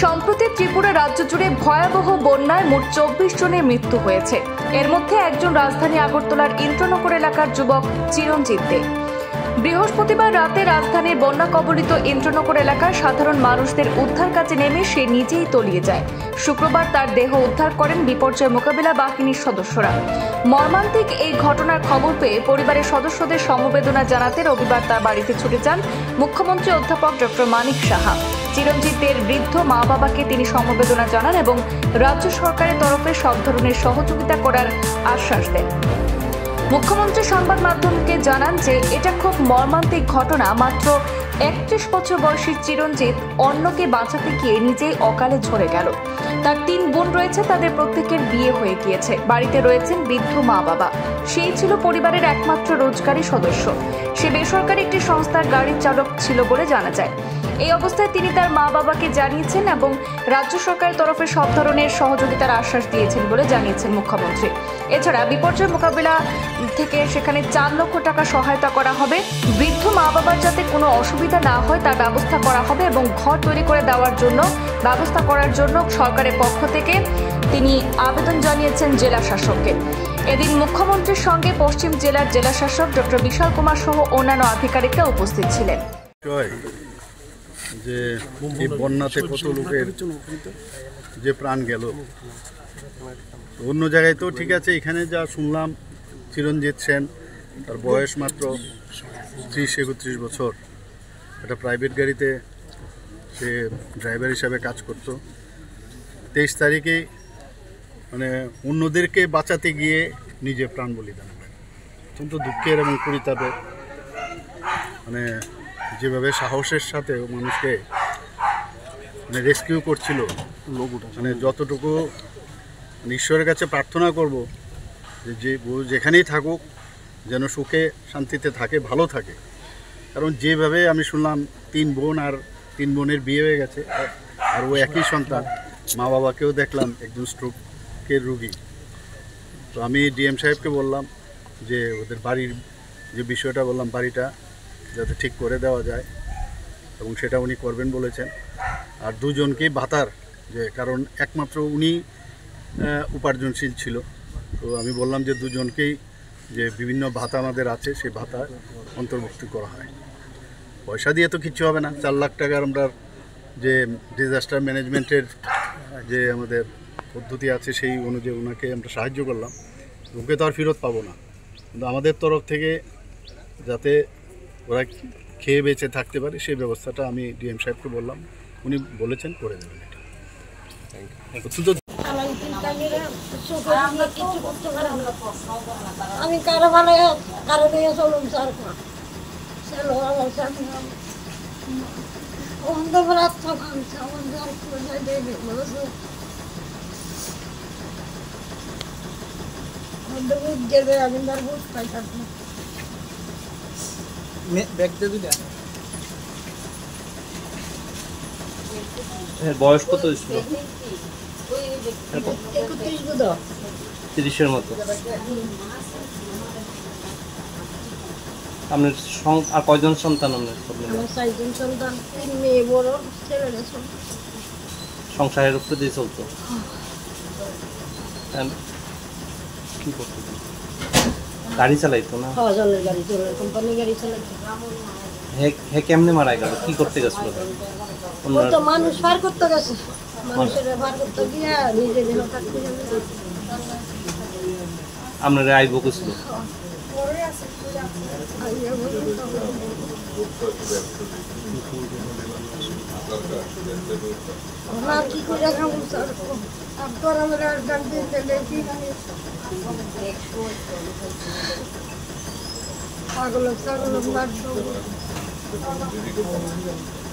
সম্প্রতি ত্রিপুরা রাজ্য জুড়ে ভয়াবহ বন্যায় মোট 24 জনের মৃত্যু হয়েছে। এর মধ্যে একজন রাজধানী আগরতলার ইন্দ্রনগর এলাকার যুবক চিরঞ্জিত দে। বৃহস্পতিবার রাতে রাজধানীর বন্যা কবলিত ইন্দ্রনগর এলাকার সাধারণ মানুষদের উদ্ধার কাজে নেমে সে নিজেই তলিয়ে যায়। শুক্রবার তার দেহ উদ্ধার করেন বিপর্যয় মোকাবিলা বাহিনীর সদস্যরা। মর্মান্তিক এই ঘটনার খবর পেয়ে পরিবারের সদস্যদের সমবেদনা জানাতে রবিবার তার বাড়িতে ছুটে যান মুখ্যমন্ত্রী অধ্যাপক ডক্টর মানিক সাহা। চিরঞ্জিতের বৃদ্ধ মা বাবাকে তিনি সমবেদনা জানান এবং রাজ্য সরকারের তরফে সব ধরনের সহযোগিতা করার আশ্বাস দেন। মুখ্যমন্ত্রী সংবাদ মাধ্যমকে জানান যে এটা খুব মর্মান্তিক ঘটনা। মাত্র 31 বছর বয়সী চিরঞ্জিত অন্যকে বাঁচাতে গিয়ে নিজেই অকালে ঝরে গেল। তার 3 বোন রয়েছে, তাদের প্রত্যেকের বিয়ে হয়ে গিয়েছে। বাড়িতে রয়েছেন বৃদ্ধ মা বাবা। সেই ছিল পরিবারের একমাত্র রোজগারি সদস্য। সে বেসরকারি একটি সংস্থার গাড়ির চালক ছিল বলে জানা যায়। এই অবস্থায় তিনি তার মা বাবাকে জানিয়েছেন এবং রাজ্য সরকারের তরফে সব ধরনের সহযোগিতার আশ্বাস দিয়েছেন বলে জানিয়েছেন মুখ্যমন্ত্রী। এছাড়া বিপর্যয় মোকাবিলা থেকে সেখানে 4 লক্ষ টাকা সহায়তা করা হবে। বৃদ্ধ মা বাবার যাতে কোনো অসুবিধা না হয় তার ব্যবস্থা করা হবে এবং ঘর তৈরি করে দেওয়ার জন্য ব্যবস্থা করার জন্য সরকারের পক্ষ থেকে তিনি আবেদন জানিয়েছেন জেলা শাসককে। এদিন মুখ্যমন্ত্রীর সঙ্গে পশ্চিম জেলার জেলা শাসক ডক্টর বিশাল কুমার সহ অন্যান্য আধিকারিকরা উপস্থিত ছিলেন। যে এই বন্যাতে কত লোকের যে প্রাণ গেল, অন্য জায়গায় তো ঠিক আছে, এখানে যা শুনলাম চিরঞ্জিত সেন, তার বয়স মাত্র 30-31 বছর। একটা প্রাইভেট গাড়িতে সে ড্রাইভার হিসাবে কাজ করত। 23 তারিখে মানে অন্যদেরকে বাঁচাতে গিয়ে নিজে প্রাণ বলিদান করেন। অত্যন্ত দুঃখের এবং পরিতাপের, মানে যেভাবে সাহসের সাথে মানুষকে মানে রেস্কিউ করছিল, মানে যতটুকু ঈশ্বরের কাছে প্রার্থনা করব যে যেখানেই থাকুক যেন সুখে শান্তিতে থাকে, ভালো থাকে। কারণ যেভাবে আমি শুনলাম 3 বোন আর 3 বোনের বিয়ে হয়ে গেছে, আর ও একই সন্তান। মা বাবাকেও দেখলাম একজন স্ট্রোকের রুগী। তো আমি ডিএম সাহেবকে বললাম যে ওদের বাড়ির যে বিষয়টা বললাম, বাড়িটা যাতে ঠিক করে দেওয়া যায় এবং সেটা উনি করবেন বলেছেন। আর 2 জনকেই ভাতার, যে কারণ একমাত্র উনি উপার্জনশীল ছিল। তো আমি বললাম যে 2 জনকেই যে বিভিন্ন ভাতা আমাদের আছে সেই ভাতা অন্তর্ভুক্তি করা হয়। পয়সা দিয়ে তো কিছু হবে না। 4 লাখ টাকার আমরা যে ডিজাস্টার ম্যানেজমেন্টের যে আমাদের পদ্ধতি আছে সেই অনুযায়ী ওনাকে আমরা সাহায্য করলাম। ওকে তো আর ফেরত পাবো না, কিন্তু আমাদের তরফ থেকে যাতে ওরা খেয়ে বেঁচে থাকতে পারে সেই ব্যবস্থাটা আমি ডিএম সাহেবকে বললাম, উনি বলেছেন করে দেবেন। এটা আমি কারো মানে কারো নিয়ে চলুন স্যার আমি তার বুঝ পাই বয়স কত ছিল? 30-এর মতো। আপনার আর কয়জন সন্তান? আপনার 4জন সন্তান, 3 মেয়ে, বড় ছেলেরা সব সংসারের উপরে দিয়ে চলতো। কি করতো? গাড়ি চালাইতো না? জলের গাড়ি, জলের কোম্পানি গাড়ি চালাইতো। হে কেমনে মারা গেল? কি করতে গেছিল? তো মানুষ পার করতে গেছে, মানুষের পার করতে গিয়ে নিজে দেহ থাকতে গেছে। আপনারা আইব করছিল? কি করে খাবো স্যার? আপনার আমরা গান দিতে দেখি পাগল ছাগল মারতো।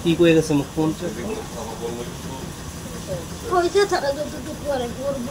কি কয়ে গেছে মুখ্যমন্ত্রী? পয়সা ছাড়া যতটুকু করে করবো।